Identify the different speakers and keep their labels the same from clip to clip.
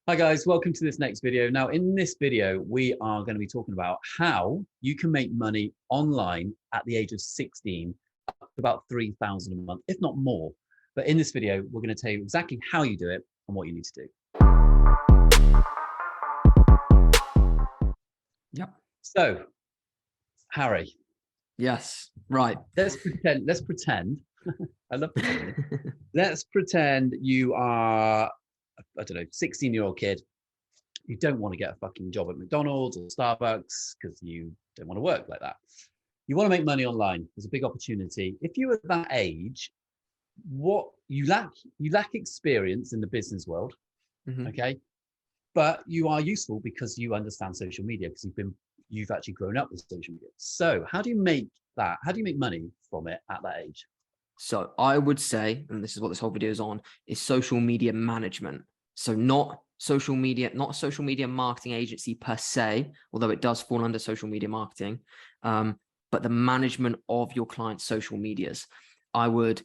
Speaker 1: Hi guys, welcome to this next video. Now in this video, we are going to be talking about how you can make money online at the age of 16, up to about 3,000 a month, if not more. But in this video, we're going to tell you exactly how you do it and what you need to do.
Speaker 2: Yep.
Speaker 1: So, Harry.
Speaker 2: Yes. Right.
Speaker 1: Let's pretend. I love pretending. Let's pretend you are, I don't know, 16-year-old kid. You don't want to get a fucking job at McDonald's or Starbucks because you don't want to work like that. You want to make money online. There's a big opportunity. If you're at that age, what you lack experience in the business world, okay? But you are useful because you understand social media, because you've actually grown up with social media. So how do you make that? How do you make money from it at that age?
Speaker 2: So I would say, and this is what this whole video is on, is social media management. So not a social media marketing agency per se, although it does fall under social media marketing, but the management of your clients' social medias. I would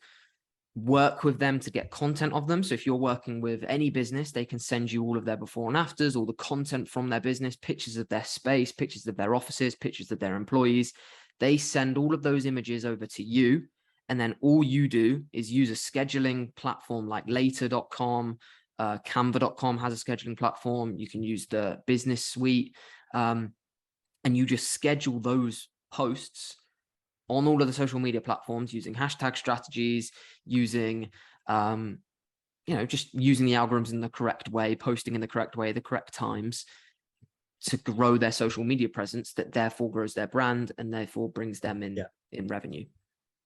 Speaker 2: work with them to get content of them. So if you're working with any business, they can send you all of their before and afters, all the content from their business, pictures of their space, pictures of their offices, pictures of their employees. They send all of those images over to you. And then all you do is use a scheduling platform like later.com, canva.com has a scheduling platform. You can use the business suite, and you just schedule those posts on all of the social media platforms using hashtag strategies, using, just using the algorithms in the correct way, posting in the correct way, the correct times to grow their social media presence that therefore grows their brand and therefore brings them in revenue.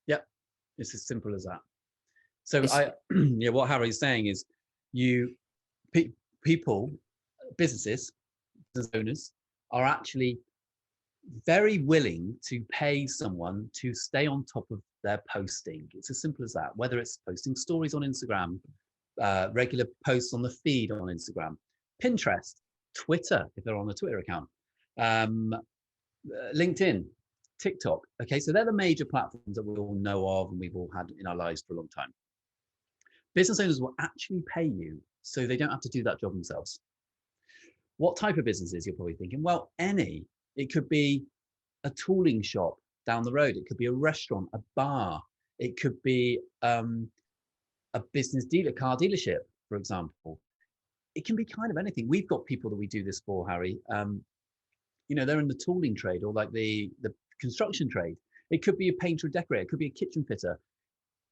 Speaker 1: Yep. It's as simple as that. So what Harry's saying is people, business owners are actually very willing to pay someone to stay on top of their posting. It's as simple as that. Whether it's posting stories on Instagram, regular posts on the feed on Instagram, Pinterest, Twitter, if they're on a Twitter account, LinkedIn, TikTok. Okay, so they're the major platforms that we all know of and we've all had in our lives for a long time. Business owners will actually pay you so they don't have to do that job themselves. What type of businesses? You're probably thinking, well, any. It could be a tooling shop down the road. It could be a restaurant, a bar. It could be a business dealer, car dealership, for example. It can be kind of anything. We've got people that we do this for, Harry. They're in the tooling trade or like the construction trade. It could be a painter or decorator. It could be a kitchen fitter.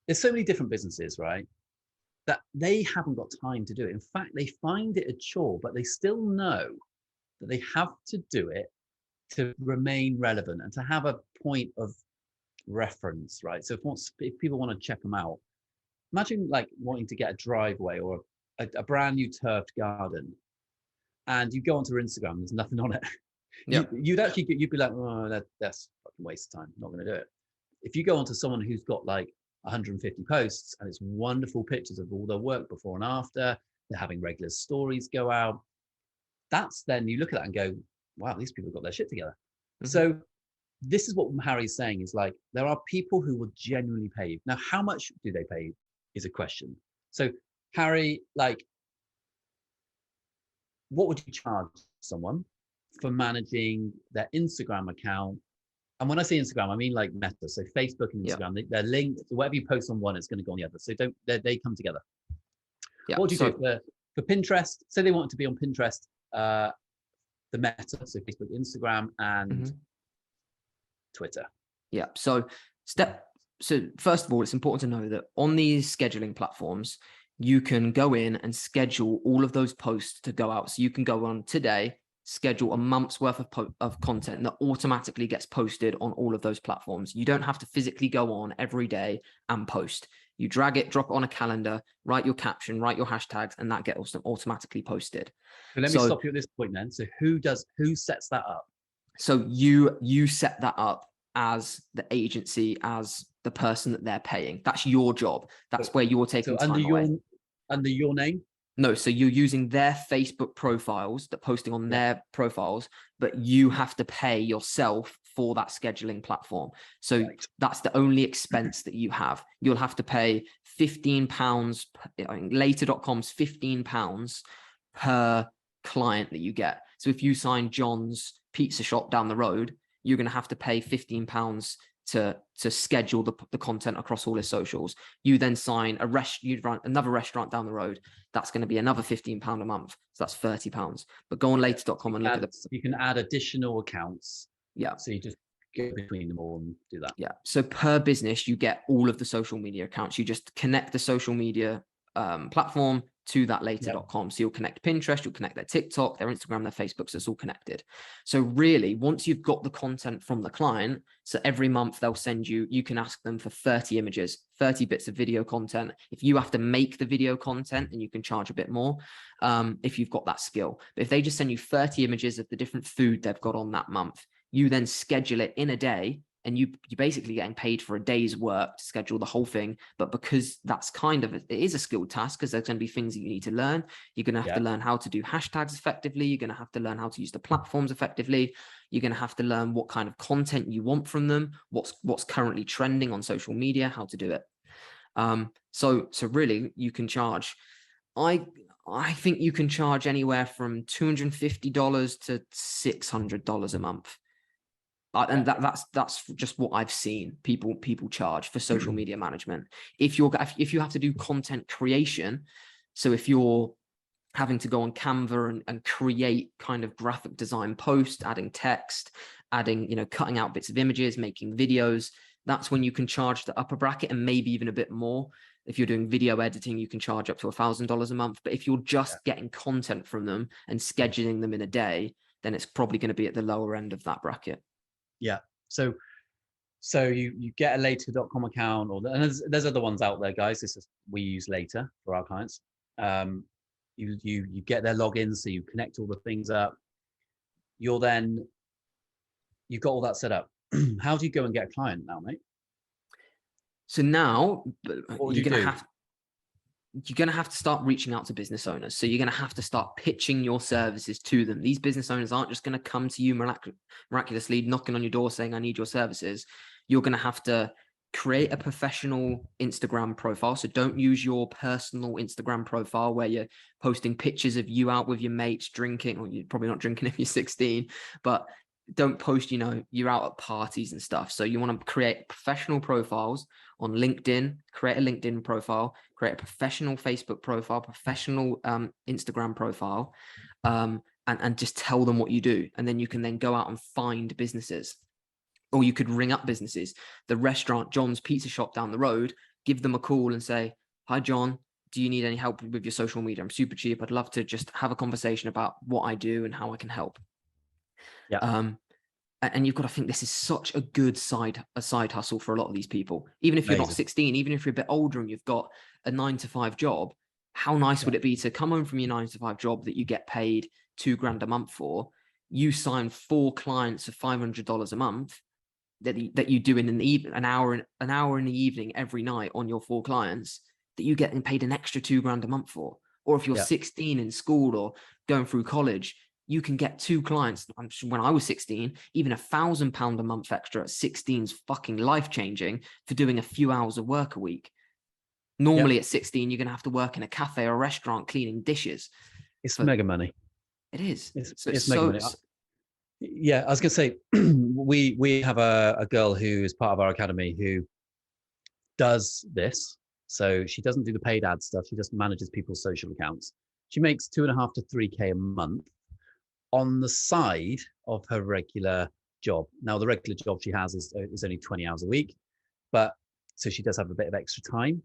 Speaker 1: There's so many different businesses, right? That they haven't got time to do it. In fact, they find it a chore, but they still know that they have to do it to remain relevant and to have a point of reference, right? So if people want to check them out, imagine like wanting to get a driveway or a brand new turfed garden, and you go onto Instagram, there's nothing on it. Yep. You'd be like, oh, that's fucking waste of time. I'm not going to do it. If you go onto someone who's got like 150 posts and it's wonderful pictures of all their work before and after, they're having regular stories go out. That's then you look at that and go, wow, these people got their shit together. So this is what Harry's saying is like, there are people who will genuinely pay you. Now, how much do they pay you is a question. So Harry, like, what would you charge someone for managing their Instagram account? And when I say Instagram, I mean like Meta. So Facebook and Instagram, they're linked. So whatever you post on one, it's going to go on the other. So they come together. What would you do for Pinterest? Say they want to be on Pinterest, the Meta, so Facebook, Instagram, and Twitter.
Speaker 2: Yeah. So first of all, it's important to know that on these scheduling platforms, you can go in and schedule all of those posts to go out. So you can go on today, schedule a month's worth of content that automatically gets posted on all of those platforms. You don't have to physically go on every day and post. You drag it, drop it on a calendar, write your caption, write your hashtags, and that gets automatically posted.
Speaker 1: So let me stop you at this point then. So who sets that up?
Speaker 2: So you set that up as the agency, as the person that they're paying. That's your job. That's where you're taking time away.
Speaker 1: Under your name?
Speaker 2: No, so you're using their Facebook profiles, they're posting on their profiles, but you have to pay yourself for that scheduling platform. So that's the only expense that you have. You'll have to pay £15, later.com's £15 per client that you get. So if you sign John's pizza shop down the road, you're going to have to pay £15 to schedule the content across all his socials. You then sign you'd run another restaurant down the road. That's going to be another £15 a month. So that's £30. But go on later.com and look at
Speaker 1: you can add additional accounts.
Speaker 2: Yeah.
Speaker 1: So you just go between them all and do that.
Speaker 2: Yeah. So per business, you get all of the social media accounts. You just connect the social media platform to that later.com. So you'll connect Pinterest, you'll connect their TikTok, their Instagram, their Facebook. So it's all connected. So really, once you've got the content from the client, so every month they'll send you can ask them for 30 images, 30 bits of video content. If you have to make the video content, then you can charge a bit more if you've got that skill. But if they just send you 30 images of the different food they've got on that month, you then schedule it in a day, and you're basically getting paid for a day's work to schedule the whole thing. But because that's it is a skilled task, because there's going to be things that you need to learn. You're going to have to learn how to do hashtags effectively. You're going to have to learn how to use the platforms effectively. You're going to have to learn what kind of content you want from them, what's currently trending on social media, how to do it. So really you can charge, I think you can charge anywhere from $250 to $600 a month. And that's just what I've seen people charge for social media management. If you have to do content creation, so if you're having to go on Canva and create kind of graphic design posts, adding text, adding, cutting out bits of images, making videos, that's when you can charge the upper bracket, and maybe even a bit more. If you're doing video editing, you can charge up to $1,000 a month. But if you're just getting content from them and scheduling them in a day, then it's probably going to be at the lower end of that bracket.
Speaker 1: Yeah. So you get a later.com account, and there's other ones out there, guys. We use Later for our clients. You get their logins, so you connect all the things up. You've got all that set up. How do you go and get a client now, mate?
Speaker 2: So now
Speaker 1: you're
Speaker 2: going to have to start reaching out to business owners. So you're going to have to start pitching your services to them. These business owners aren't just going to come to you miraculously knocking on your door saying, I need your services. You're going to have to create a professional Instagram profile. So don't use your personal Instagram profile where you're posting pictures of you out with your mates drinking, or you're probably not drinking if you're 16, but don't post, you're out at parties and stuff. So you want to create professional profiles on LinkedIn, create a LinkedIn profile, create a professional Facebook profile, professional Instagram profile, and just tell them what you do. And then you can then go out and find businesses, or you could ring up businesses. The restaurant, John's Pizza Shop down the road, give them a call and say, hi, John, do you need any help with your social media? I'm super cheap. I'd love to just have a conversation about what I do and how I can help. Yeah. And you've got to think this is such a good side hustle for a lot of these people. Even if you're not 16, even if you're a bit older and you've got a 9-to-5 job, how nice would it be to come home from your 9-to-5 job that you get paid $2,000 a month for? You sign 4 clients of $500 a month that you do in an hour in the evening every night on your 4 clients, that you get paid an extra $2,000 a month for. Or if you're 16 in school or going through college, you can get 2 clients. When I was 16, even £1,000 a month extra at 16 is fucking life-changing for doing a few hours of work a week. Normally at 16, you're going to have to work in a cafe or a restaurant cleaning dishes.
Speaker 1: It's mega money.
Speaker 2: It is.
Speaker 1: It's mega money. Yeah, I was going to say, we have a girl who is part of our academy who does this. So she doesn't do the paid ad stuff. She just manages people's social accounts. She makes 2.5 to 3K a month on the side of her regular job. Now, the regular job she has is only 20 hours a week, but so she does have a bit of extra time.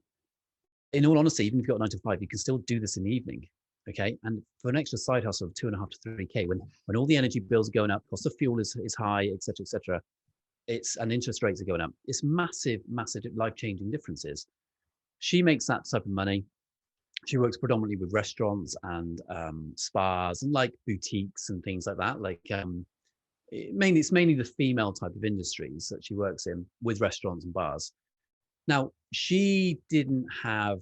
Speaker 1: In all honesty, even if you've got 9 to 5, you can still do this in the evening. Okay. And for an extra side hustle of 2.5 to 3K, when all the energy bills are going up, cost of fuel is high, et cetera, and interest rates are going up, it's massive life-changing differences. She makes that type of money. She works predominantly with restaurants and spas and like boutiques and things like that. Like it's mainly the female type of industries that she works in, with restaurants and bars. Now, she didn't have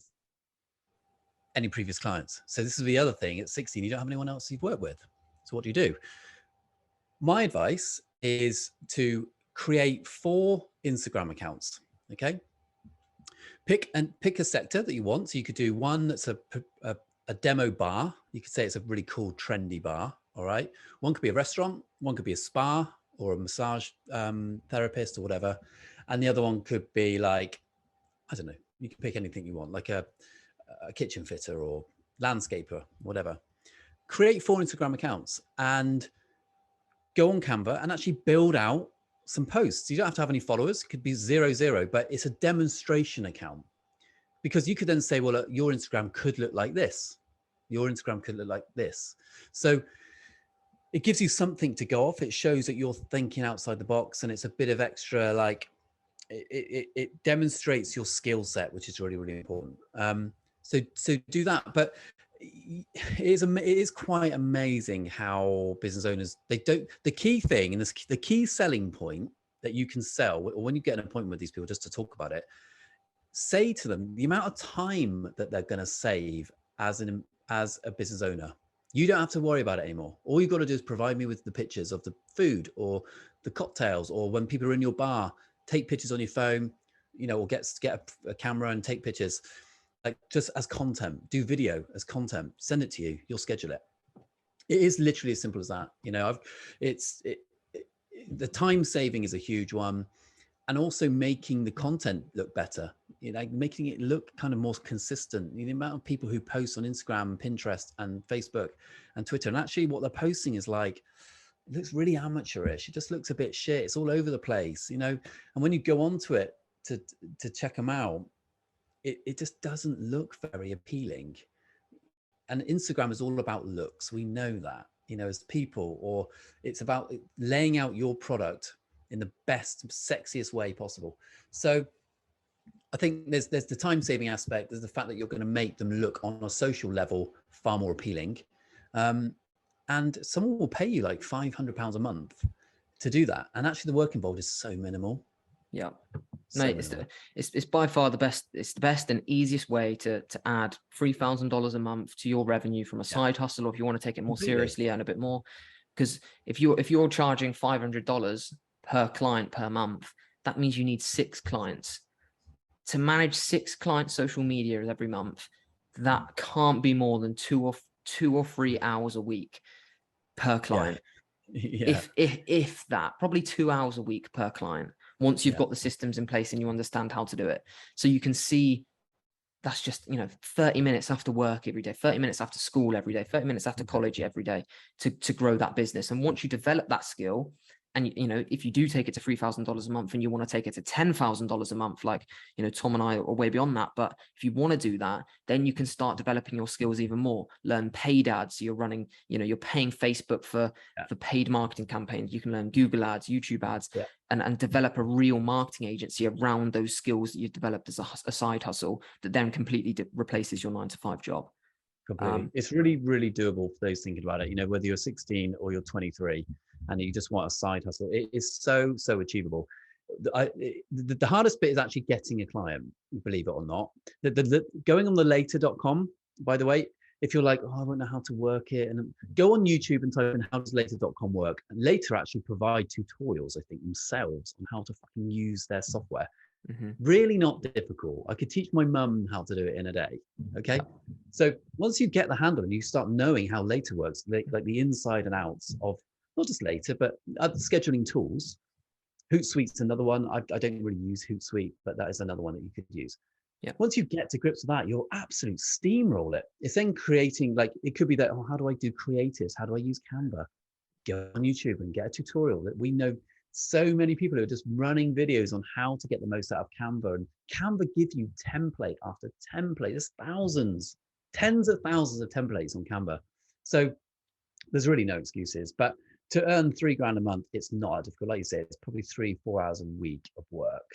Speaker 1: any previous clients. So this is the other thing. At 16, you don't have anyone else you've worked with. So what do? My advice is to create 4 Instagram accounts. Okay. Pick a sector that you want. So you could do one that's a a demo bar. You could say it's a really cool, trendy bar. All right. One could be a restaurant, one could be a spa or a massage therapist or whatever. And the other one could be like, I don't know, you can pick anything you want, like a kitchen fitter or landscaper, whatever. Create 4 Instagram accounts and go on Canva and actually build out some posts. You don't have to have any followers. It could be 0, but it's a demonstration account, because you could then say, well, your Instagram could look like this. Your Instagram could look like this. So it gives you something to go off. It shows that you're thinking outside the box, and it's a bit of extra, like it demonstrates your skill set, which is really, really important. So do that. But it is quite amazing how business owners, the key thing and the key selling point that you can sell, or when you get an appointment with these people just to talk about it, say to them the amount of time that they're going to save as a business owner. You don't have to worry about it anymore. All you've got to do is provide me with the pictures of the food or the cocktails, or when people are in your bar, take pictures on your phone, or get a camera and take pictures, like just as content. Do video as content, send it to you, you'll schedule it. It is literally as simple as that. The time saving is a huge one, and also making the content look better, making it look kind of more consistent. The amount of people who post on Instagram, Pinterest, and Facebook and Twitter, and actually what they're posting is like, it looks really amateurish. It just looks a bit shit. It's all over the place, and when you go onto it to check them out, it just doesn't look very appealing. And Instagram is all about looks. We know that, as people, or it's about laying out your product in the best, sexiest way possible. So I think there's the time saving aspect. There's the fact that you're going to make them look on a social level far more appealing. And someone will pay you like £500 a month to do that. And actually the work involved is so minimal.
Speaker 2: Yeah. Mate, it's by far the best. It's the best and easiest way to add $3,000 a month to your revenue from a side hustle, or if you want to take it more seriously, earn a bit more. Because if you're charging $500 per client per month, that means you need 6 clients. To manage 6 client social media every month, that can't be more than 2 or 3 hours a week per client. Yeah. If that, probably 2 hours a week per client, once you've got the systems in place and you understand how to do it. So you can see that's just 30 minutes after work every day, 30 minutes after school every day, 30 minutes after college every day to grow that business. And once you develop that skill, and if you do take it to $3,000 a month and you want to take it to $10,000 a month, like Tom and I are way beyond that, but if you want to do that, then you can start developing your skills even more. Learn paid ads. You're running, you're paying Facebook for paid marketing campaigns. You can learn Google ads, YouTube ads, and develop a real marketing agency around those skills that you've developed as a side hustle that then completely replaces your 9-to-5 job.
Speaker 1: Completely. It's really, really doable for those thinking about it. Whether you're 16 or you're 23 and you just want a side hustle, it is so achievable. The hardest bit is actually getting a client, believe it or not. Going on the later.com, by the way, if you're like, I don't know how to work it, and go on YouTube and type in how does later.com work. And Later actually provide tutorials, I think, themselves on how to fucking use their software. Really not difficult. I could teach my mum how to do it in a day. Okay. So once you get the handle and you start knowing how Later works, like the inside and outs of not just Later, but other scheduling tools. Hootsuite's another one. I don't really use Hootsuite, but that is another one that you could use. Yeah. Once you get to grips with that, you'll absolute steamroll it. It's then creating, like, it could be that, how do I do creatives? How do I use Canva? Go on YouTube and get a tutorial. That we know so many people who are just running videos on how to get the most out of Canva, and Canva gives you template after template. There's thousands, tens of thousands of templates on Canva. So there's really no excuses. But to earn $3,000 a month, it's not that difficult. Like you said, it's probably 3-4 hours a week of work.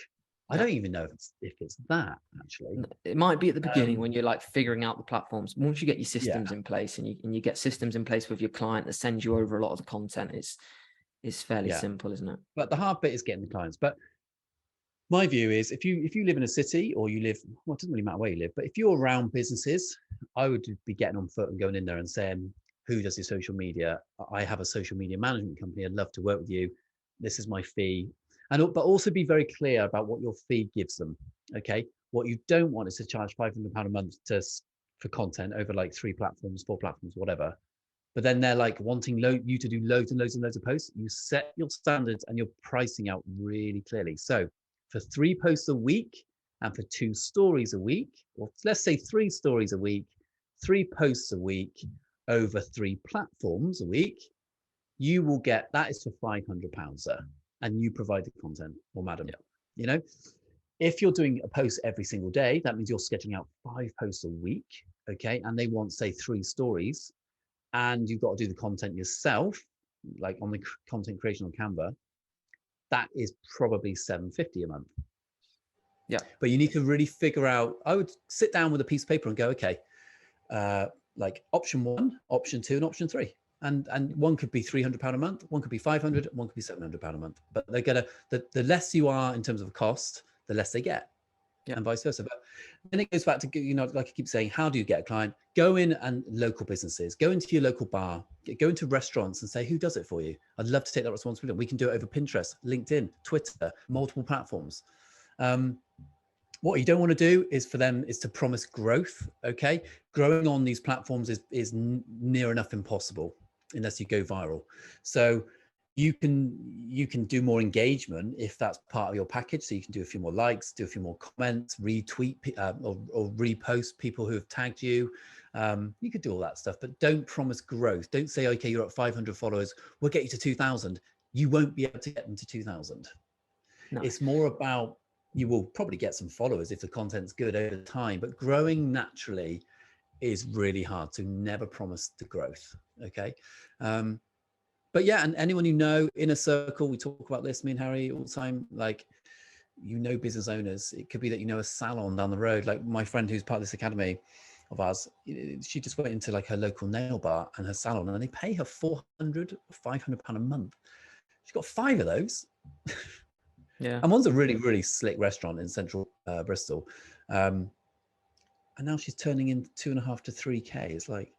Speaker 1: I don't even know if it's that, actually.
Speaker 2: It might be at the beginning when you're like figuring out the platforms. Once you get your systems in place and you get systems in place with your client that sends you over a lot of the content, it's fairly simple, isn't it?
Speaker 1: But the hard bit is getting the clients. But my view is if you live in a city, or you live, well, it doesn't really matter where you live, but if you're around businesses, I would be getting on foot and going in there and saying, who does your social media? I have a social media management company. I'd love to work with you. This is my fee. But also be very clear about what your fee gives them. Okay. What you don't want is to charge £500 a month for content over like 3 platforms, 4 platforms, whatever. But then they're like wanting you to do loads and loads and loads of posts. You set your standards and your pricing out really clearly. So for 3 posts a week and for 2 stories a week, or let's say 3 stories a week, 3 posts a week over 3 platforms a week, you will get, that is for £500, sir. And you provide the content, or madam.
Speaker 2: Yeah.
Speaker 1: You know, if you're doing a post every single day, that means you're sketching out 5 posts a week. Okay. And they want, say, 3 stories, and you've got to do the content yourself, like on the content creation on Canva, that is probably $750 a month.
Speaker 2: Yeah.
Speaker 1: But you need to really figure out, I would sit down with a piece of paper and go, okay, like option 1, option 2, and option 3. And one could be £300 a month, one could be 500, one could be £700 a month. But they're gonna, the less you are in terms of cost, the less they get. Yeah. And vice versa. But then it goes back to, you know, like I keep saying, how do you get a client? Go in and local businesses, go into your local bar, go into restaurants and say, who does it for you? I'd love to take that responsibility. We can do it over Pinterest, LinkedIn, Twitter, multiple platforms. What you don't want to do is for them is to promise growth. Okay. Growing on these platforms is near enough impossible unless you go viral. So you can do more engagement if that's part of your package. So you can do a few more likes, do a few more comments, retweet or repost people who have tagged you. You could do all that stuff, but don't promise growth. Don't say, okay, you're at 500 followers, we'll get you to 2,000. You won't be able to get them to 2,000. No. It's more about, you will probably get some followers if the content's good over time, but growing naturally is really hard. So never promise the growth. Okay. But yeah, and anyone you know, Inner Circle, we talk about this, me and Harry, all the time, like, you know, business owners. It could be that you know a salon down the road. Like my friend who's part of this academy of ours, she just went into like her local nail bar and her salon, and they pay her £400 or £500 a month. She's got 5 of those. Yeah. And one's a really, really slick restaurant in central Bristol. And now she's turning in 2.5 to 3K. It's like,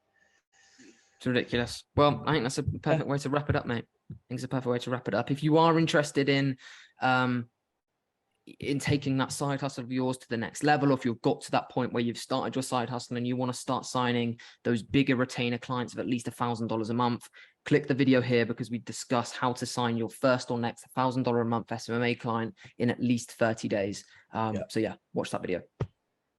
Speaker 2: it's ridiculous. Well, I think that's a perfect way to wrap it up, mate. I think it's a perfect way to wrap it up. If you are interested in taking that side hustle of yours to the next level, or if you've got to that point where you've started your side hustle and you want to start signing those bigger retainer clients of at least $1,000 a month, click the video here, because we discuss how to sign your first or next $1,000 a month SMMA client in at least 30 days. So yeah, watch that video.